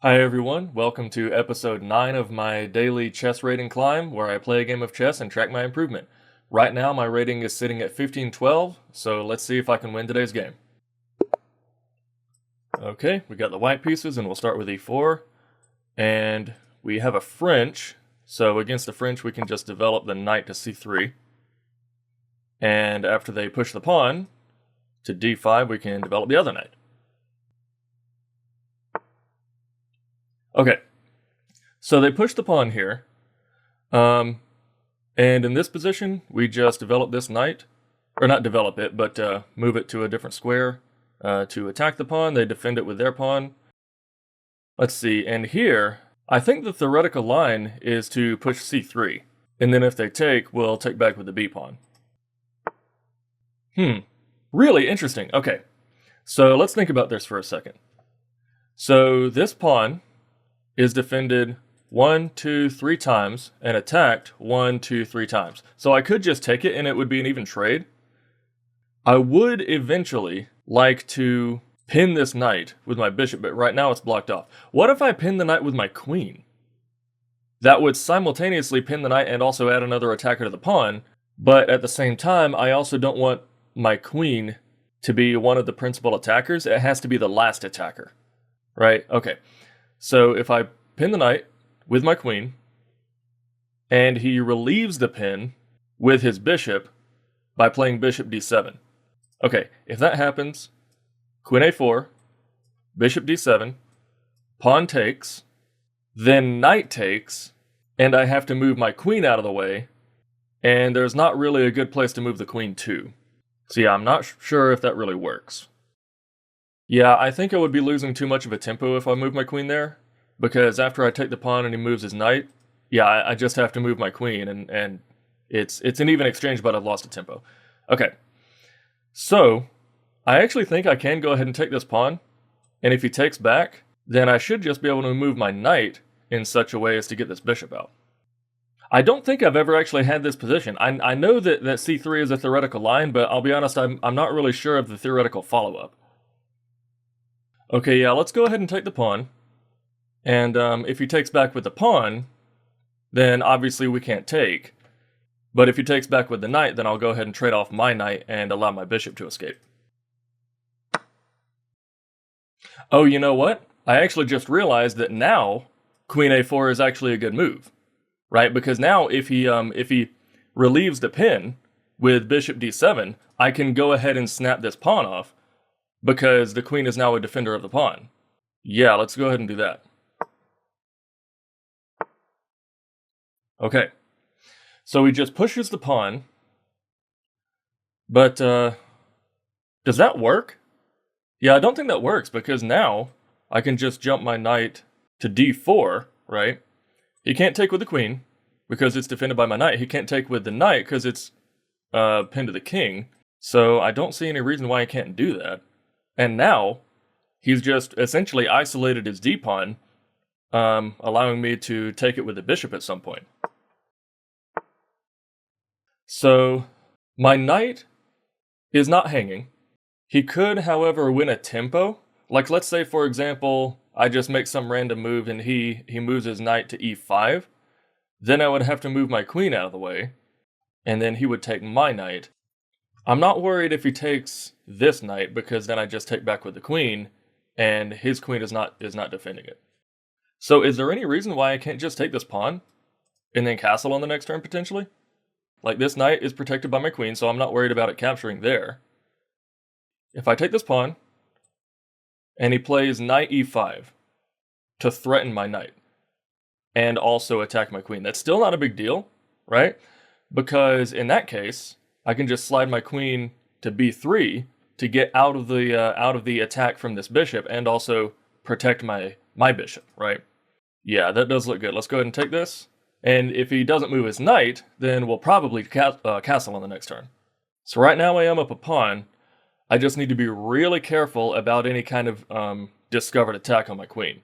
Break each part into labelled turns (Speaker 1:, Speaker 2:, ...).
Speaker 1: Hi everyone, welcome to episode 9 of my daily chess rating climb, where I play a game of chess and track my improvement. Right now my rating is sitting at 1512, so let's see if I can win today's game. Okay, we got the white pieces and we'll start with e4. And we have a French, so against the French we can just develop the knight to c3. And after they push the pawn to d5, we can develop the other knight. Okay, so they push the pawn here, and in this position, we just develop this knight, or not develop it, but move it to a different square to attack the pawn. They defend it with their pawn. Let's see, and here, I think the theoretical line is to push c3, and then if they take, we'll take back with the b pawn. Really interesting. Okay, so let's think about this for a second. So this pawn is defended 1, 2, 3 times and attacked 1, 2, 3 times. So I could just take it and it would be an even trade. I would eventually like to pin this knight with my bishop, but right now it's blocked off. What if I pin the knight with my queen? That would simultaneously pin the knight and also add another attacker to the pawn, but at the same time, I also don't want my queen to be one of the principal attackers. It has to be the last attacker, right? Okay. So if I pin the knight with my queen, and he relieves the pin with his bishop by playing bishop d7. Okay, if that happens, queen a4, bishop d7, pawn takes, then knight takes, and I have to move my queen out of the way, and there's not really a good place to move the queen to. So yeah, I'm not sure if that really works. Yeah, I think I would be losing too much of a tempo if I move my queen there, because after I take the pawn and he moves his knight, yeah, I just have to move my queen, and it's an even exchange, but I've lost a tempo. Okay, so I actually think I can go ahead and take this pawn, and if he takes back, then I should just be able to move my knight in such a way as to get this bishop out. I don't think I've ever actually had this position. I know that c3 is a theoretical line, but I'll be honest, I'm not really sure of the theoretical follow-up. Okay, yeah, let's go ahead and take the pawn. And if he takes back with the pawn, then obviously we can't take. But if he takes back with the knight, then I'll go ahead and trade off my knight and allow my bishop to escape. Oh, you know what? I actually just realized that now queen a4 is actually a good move, right? Because now if he relieves the pin with bishop d7, I can go ahead and snap this pawn off, because the queen is now a defender of the pawn. Yeah, let's go ahead and do that. Okay, so he just pushes the pawn, but does that work? Yeah, I don't think that works, because now I can just jump my knight to d4, right? He can't take with the queen, because it's defended by my knight. He can't take with the knight, because it's pinned to the king, so I don't see any reason why he can't do that. And now, he's just essentially isolated his d-pawn, allowing me to take it with the bishop at some point. So, my knight is not hanging. He could, however, win a tempo. Like, let's say, for example, I just make some random move and he moves his knight to e5. Then I would have to move my queen out of the way, and then he would take my knight. I'm not worried if he takes this knight, because then I just take back with the queen, and his queen is not defending it. So is there any reason why I can't just take this pawn, and then castle on the next turn, potentially? Like, this knight is protected by my queen, so I'm not worried about it capturing there. If I take this pawn, and he plays knight e5 to threaten my knight, and also attack my queen, that's still not a big deal, right? Because in that case, I can just slide my queen to b3 to get out of the attack from this bishop, and also protect my bishop, right? Yeah, that does look good. Let's go ahead and take this. And if he doesn't move his knight, then we'll probably castle on the next turn. So right now I am up a pawn. I just need to be really careful about any kind of discovered attack on my queen.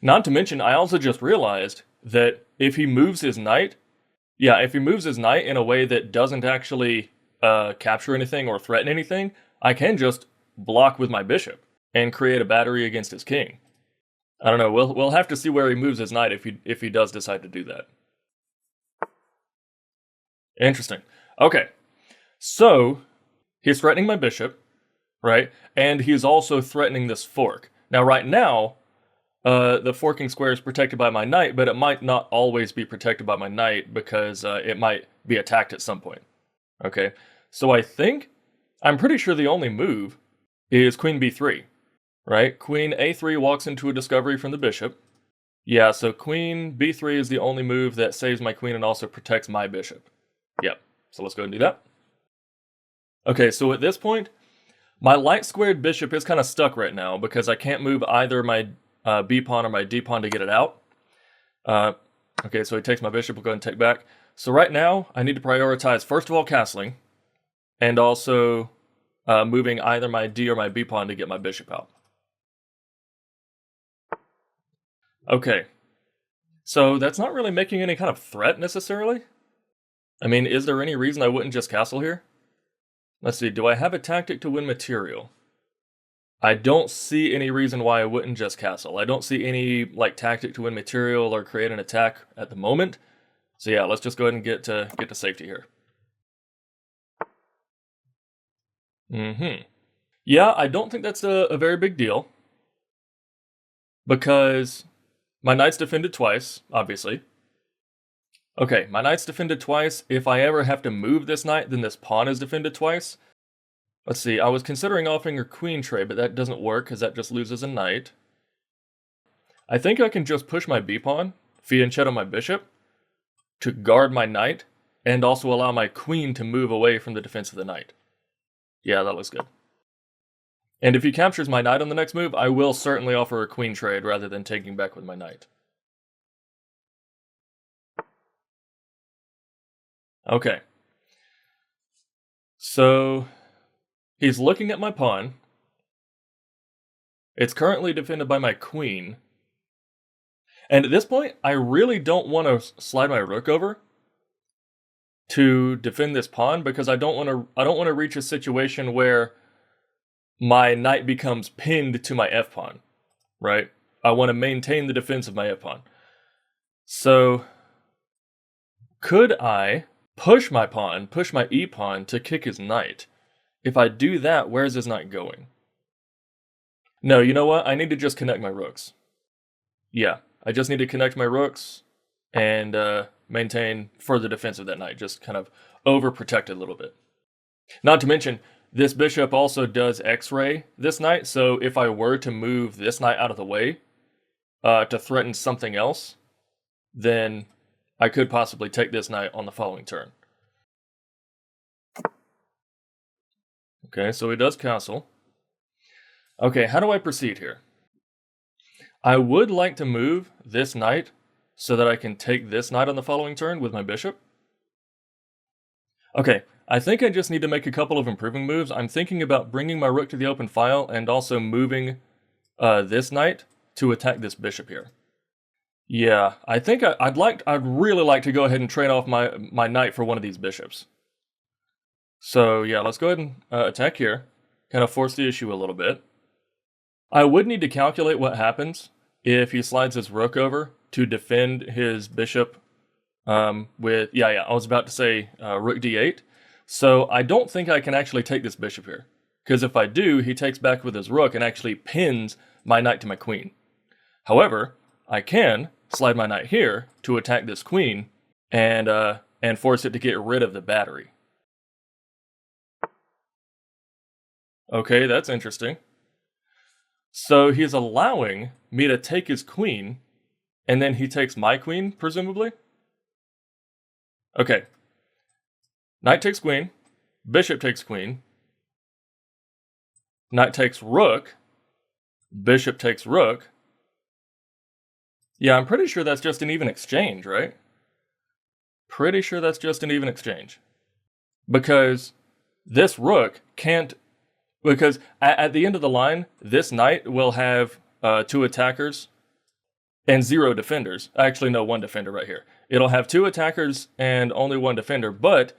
Speaker 1: Not to mention, I also just realized that if he moves his knight, if he moves his knight in a way that doesn't actually capture anything or threaten anything, I can just block with my bishop and create a battery against his king. I don't know. We'll have to see where he moves his knight if he does decide to do that. Interesting. Okay, so he's threatening my bishop, right? And he's also threatening this fork. Now, right now, the forking square is protected by my knight, but it might not always be protected by my knight because it might be attacked at some point. Okay, so I'm pretty sure the only move is queen b3, right? Queen a3 walks into a discovery from the bishop. Yeah, so queen b3 is the only move that saves my queen and also protects my bishop. Yep, so let's go ahead and do that. Okay, so at this point, my light squared bishop is kind of stuck right now because I can't move either my b pawn or my d pawn to get it out. Okay, so he takes my bishop, we'll go ahead and take back. So right now, I need to prioritize, first of all, castling, and also moving either my d or my b pawn to get my bishop out. Okay, so that's not really making any kind of threat necessarily. I mean, is there any reason I wouldn't just castle here? Let's see, do I have a tactic to win material? I don't see any reason why I wouldn't just castle. I don't see any tactic to win material or create an attack at the moment. So yeah, let's just go ahead and get to safety here. Yeah, I don't think that's a very big deal. Because my knight's defended twice, obviously. Okay, my knight's defended twice. If I ever have to move this knight, then this pawn is defended twice. Let's see, I was considering offering her queen trade, but that doesn't work because that just loses a knight. I think I can just push my b-pawn, fianchetto my bishop, to guard my knight, and also allow my queen to move away from the defense of the knight. Yeah, that looks good. And if he captures my knight on the next move, I will certainly offer a queen trade rather than taking back with my knight. Okay. So he's looking at my pawn. It's currently defended by my queen. And at this point, I really don't want to slide my rook over to defend this pawn because I don't want to reach a situation where my knight becomes pinned to my f-pawn, right? I want to maintain the defense of my f-pawn. So could I push my pawn, push my e-pawn to kick his knight? If I do that, where's his knight going? No, you know what? I need to just connect my rooks. Yeah, I just need to connect my rooks and maintain further defense of that knight. Just kind of overprotect it a little bit. Not to mention, this bishop also does x-ray this knight, so if I were to move this knight out of the way to threaten something else, then I could possibly take this knight on the following turn. Okay, so he does castle. Okay, how do I proceed here? I would like to move this knight so that I can take this knight on the following turn with my bishop. Okay, I think I just need to make a couple of improving moves. I'm thinking about bringing my rook to the open file and also moving this knight to attack this bishop here. Yeah, I think I'd really like to go ahead and trade off my knight for one of these bishops. So yeah, let's go ahead and attack here. Kind of force the issue a little bit. I would need to calculate what happens if he slides his rook over to defend his bishop with, I was about to say rook d8. So I don't think I can actually take this bishop here. Because if I do, he takes back with his rook and actually pins my knight to my queen. However, I can slide my knight here to attack this queen and force it to get rid of the battery. Okay, that's interesting. So he's allowing me to take his queen, and then he takes my queen, presumably? Okay. Knight takes queen, bishop takes queen, knight takes rook, bishop takes rook. Yeah, I'm pretty sure that's just an even exchange, right? Pretty sure that's just an even exchange. Because this rook can't... Because at the end of the line, this knight will have 2 attackers and 0 defenders. Actually, no, 1 defender right here. It'll have 2 attackers and only 1 defender, but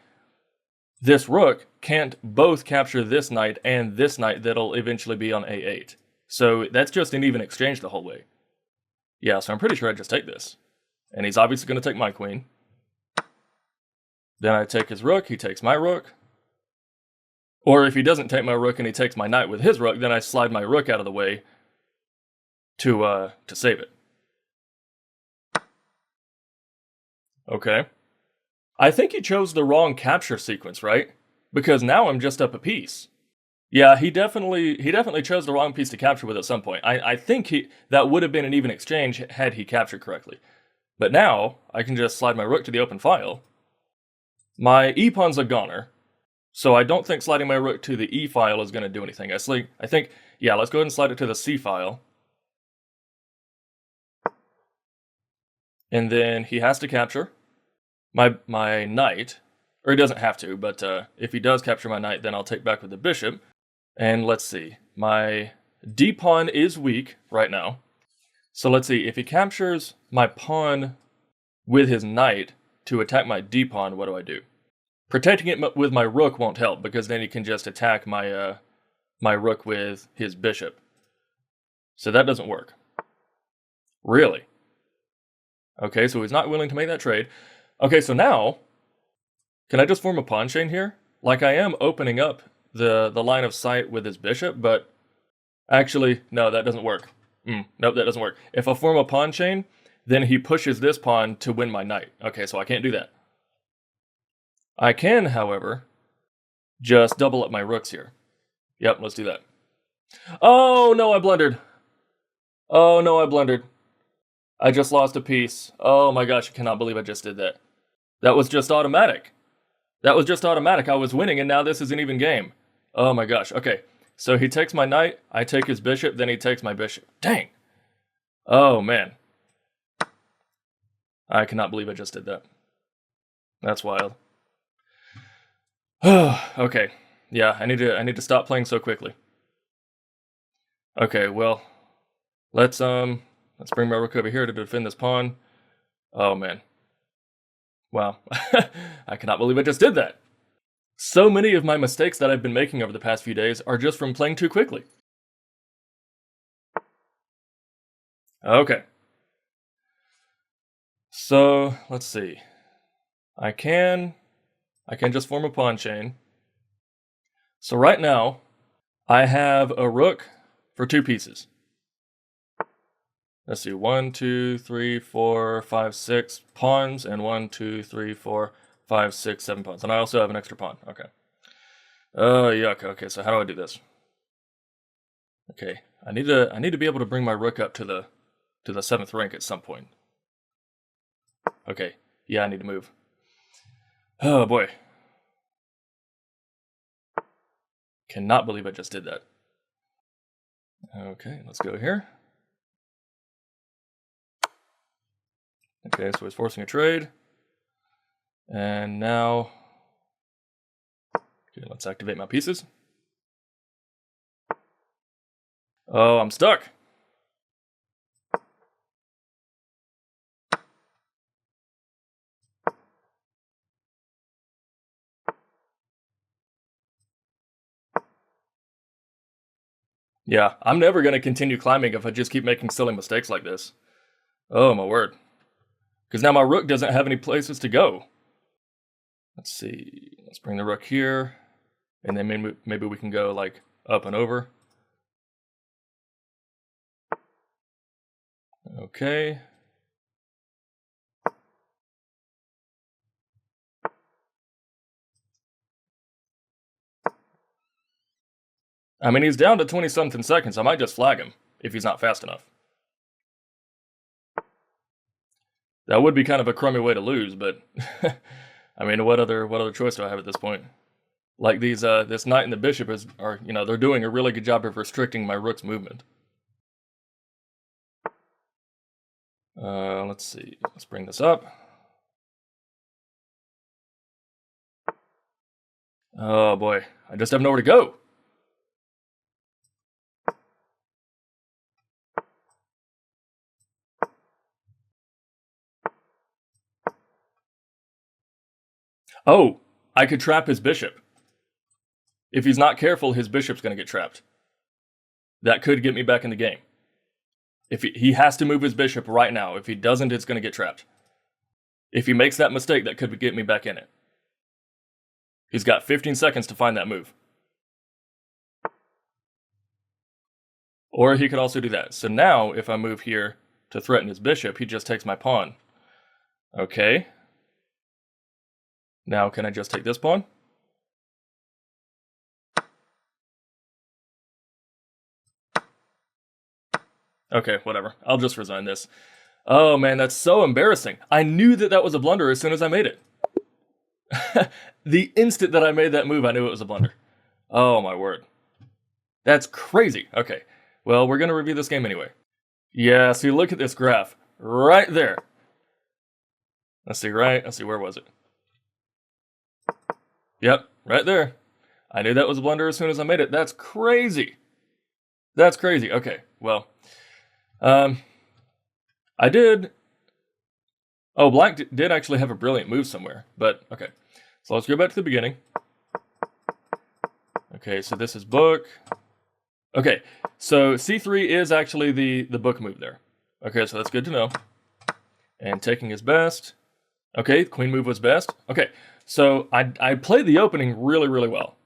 Speaker 1: this rook can't both capture this knight and this knight that'll eventually be on a8. So that's just an even exchange the whole way. Yeah, so I'm pretty sure I just take this. And he's obviously going to take my queen. Then I take his rook, he takes my rook. Or if he doesn't take my rook and he takes my knight with his rook, then I slide my rook out of the way to save it. Okay. I think he chose the wrong capture sequence, right? Because now I'm just up a piece. Yeah, he definitely chose the wrong piece to capture with at some point. I think that would have been an even exchange had he captured correctly. But now I can just slide my rook to the open file. My e-pawn's a goner, so I don't think sliding my rook to the e file is going to do anything. I think, yeah, let's go ahead and slide it to the c file. And then he has to capture my knight, or he doesn't have to, but if he does capture my knight, then I'll take back with the bishop. And let's see, my d-pawn is weak right now. So let's see, if he captures my pawn with his knight to attack my d-pawn, what do I do? Protecting it with my rook won't help, because then he can just attack my my rook with his bishop. So that doesn't work. Really? Okay, so he's not willing to make that trade. Okay, so now, can I just form a pawn chain here? Like, I am opening up the line of sight with his bishop, but actually, no, that doesn't work. Nope, that doesn't work. If I form a pawn chain, then he pushes this pawn to win my knight. Okay, so I can't do that. I can, however, just double up my rooks here. Yep, let's do that. Oh, no, I blundered. Oh, no, I blundered. I just lost a piece. Oh my gosh, I cannot believe I just did that. That was just automatic. That was just automatic. I was winning, and now this is an even game. Oh my gosh. Okay, so he takes my knight, I take his bishop, then he takes my bishop. Dang. Oh, man. I cannot believe I just did that. That's wild. Okay. Yeah, I need to stop playing so quickly. Okay, well, let's bring my rook over here to defend this pawn. Oh, man. Wow. I cannot believe I just did that. So many of my mistakes that I've been making over the past few days are just from playing too quickly. Okay. So, let's see. I can just form a pawn chain. So right now, I have a rook for 2 pieces. Let's see, 1, 2, 3, 4, 5, 6 pawns, and 1, 2, 3, 4, 5, 6, 7 pawns. And I also have an extra pawn. Okay. Yuck. Okay, so how do I do this? Okay, I need to be able to bring my rook up to the 7th rank at some point. Okay, yeah, I need to move. Oh boy. Cannot believe I just did that. Okay, let's go here. Okay, so he's forcing a trade. And now, okay, let's activate my pieces. Oh, I'm stuck. Yeah, I'm never going to continue climbing if I just keep making silly mistakes like this. Oh, my word. Because now my rook doesn't have any places to go. Let's see. Let's bring the rook here. And then maybe we can go, like, up and over. Okay. I mean, he's down to 20-something seconds. I might just flag him if he's not fast enough. That would be kind of a crummy way to lose, but I mean, what other choice do I have at this point? Like this knight and the bishop they're doing a really good job of restricting my rook's movement. Let's see. Let's bring this up. Oh boy, I just have nowhere to go. Oh, I could trap his bishop. If he's not careful, his bishop's going to get trapped. That could get me back in the game. If he has to move his bishop right now. If he doesn't, it's going to get trapped. If he makes that mistake, that could get me back in it. He's got 15 seconds to find that move. Or he could also do that. So now, if I move here to threaten his bishop, he just takes my pawn. Okay. Now, can I just take this pawn? Okay, whatever. I'll just resign this. Oh man, that's so embarrassing. I knew that was a blunder as soon as I made it. The instant that I made that move, I knew it was a blunder. Oh my word. That's crazy. Okay, well, we're going to review this game anyway. Yeah, so you look at this graph. Right there. Let's see, where was it? Yep, right there. I knew that was a blunder as soon as I made it. That's crazy. That's crazy. Okay, well. I did. Oh, black did actually have a brilliant move somewhere, but okay. So let's go back to the beginning. Okay, so this is book. Okay, so c3 is actually the book move there. Okay, so that's good to know. And taking is best. Okay, queen move was best. Okay, so I played the opening really, really well.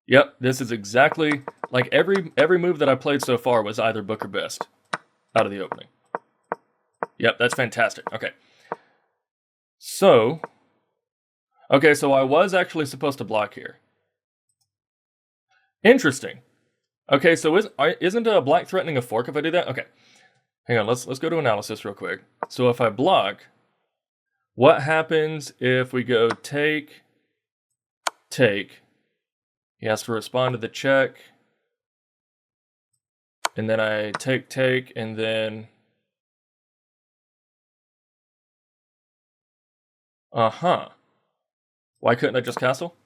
Speaker 1: Yep, this is exactly like every move that I played so far was either book or best out of the opening. Yep, that's fantastic. Okay. So I was actually supposed to block here. Interesting. Okay, so isn't black threatening a fork if I do that? Okay. Hang on, let's go to analysis real quick. So if I block, what happens if we go take? He has to respond to the check. And then I take, and then... Uh-huh. Why couldn't I just castle?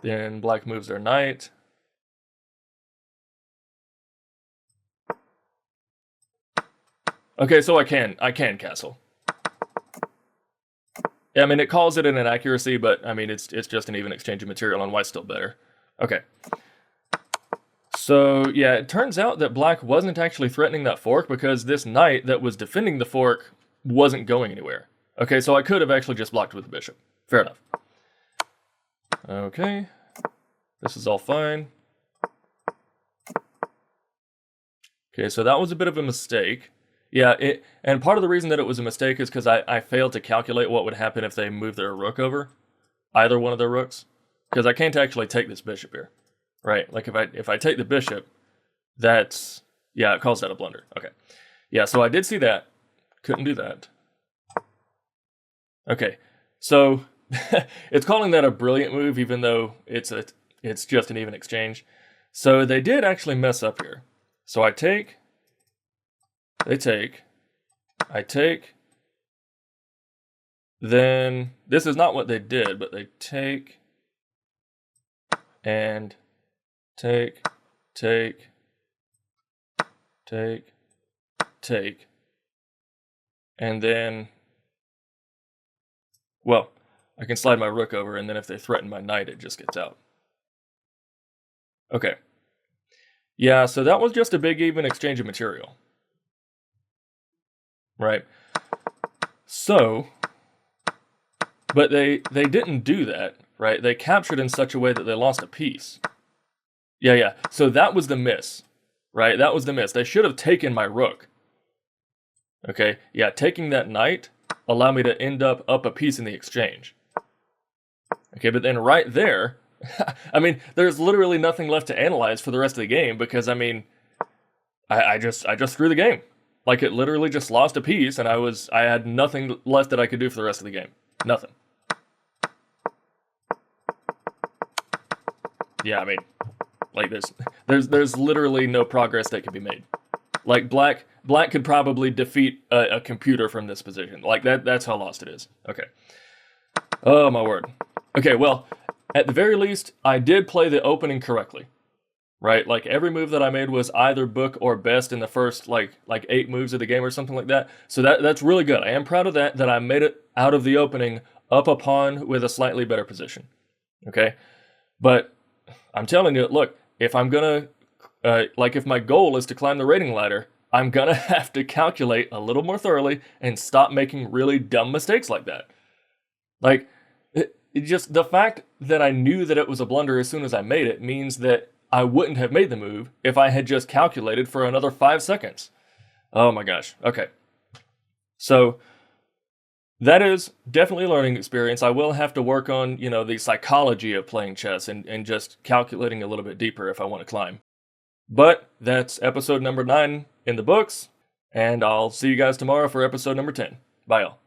Speaker 1: Then black moves their knight. Okay, so I can castle. Yeah, I mean, it calls it an inaccuracy, but I mean, it's just an even exchange of material, and white's still better. Okay. So, yeah, it turns out that black wasn't actually threatening that fork because this knight that was defending the fork wasn't going anywhere. Okay, so I could have actually just blocked with the bishop. Fair enough. Okay. This is all fine. Okay, so that was a bit of a mistake. Yeah, and part of the reason that it was a mistake is because I failed to calculate what would happen if they moved their rook over. Either one of their rooks. Because I can't actually take this bishop here. Right, like if I take the bishop, that's, yeah, it calls that a blunder. Okay, yeah, so I did see that. Couldn't do that. Okay, so it's calling that a brilliant move, even though it's just an even exchange. So they did actually mess up here. So I take, they take, I take, then this is not what they did, but they take, and take, and then, well, I can slide my rook over, and then if they threaten my knight, it just gets out. Okay. Yeah, so that was just a big even exchange of material. Right. So, but they didn't do that, right? They captured in such a way that they lost a piece. Yeah. So that was the miss, right? That was the miss. They should have taken my rook. Okay, yeah, taking that knight allowed me to end up a piece in the exchange. Okay, but then right there, I mean, there's literally nothing left to analyze for the rest of the game because, I mean, I just threw the game. Like, it literally just lost a piece, and I had nothing left that I could do for the rest of the game. Nothing. Yeah, I mean, like there's literally no progress that could be made. Like black could probably defeat a computer from this position. Like that's how lost it is. Okay. Oh my word. Okay, well, at the very least, I did play the opening correctly. Right? Like every move that I made was either book or best in the first like 8 moves of the game or something like that. So that's really good. I am proud of that I made it out of the opening up a pawn with a slightly better position. Okay? But I'm telling you, look, if I'm gonna, if my goal is to climb the rating ladder, I'm gonna have to calculate a little more thoroughly and stop making really dumb mistakes like that. Like, it just, the fact that I knew that it was a blunder as soon as I made it means that I wouldn't have made the move if I had just calculated for another 5 seconds. Oh my gosh. Okay. So that is definitely a learning experience. I will have to work on, the psychology of playing chess and just calculating a little bit deeper if I want to climb. But that's episode number 9 in the books, and I'll see you guys tomorrow for episode number 10. Bye, y'all.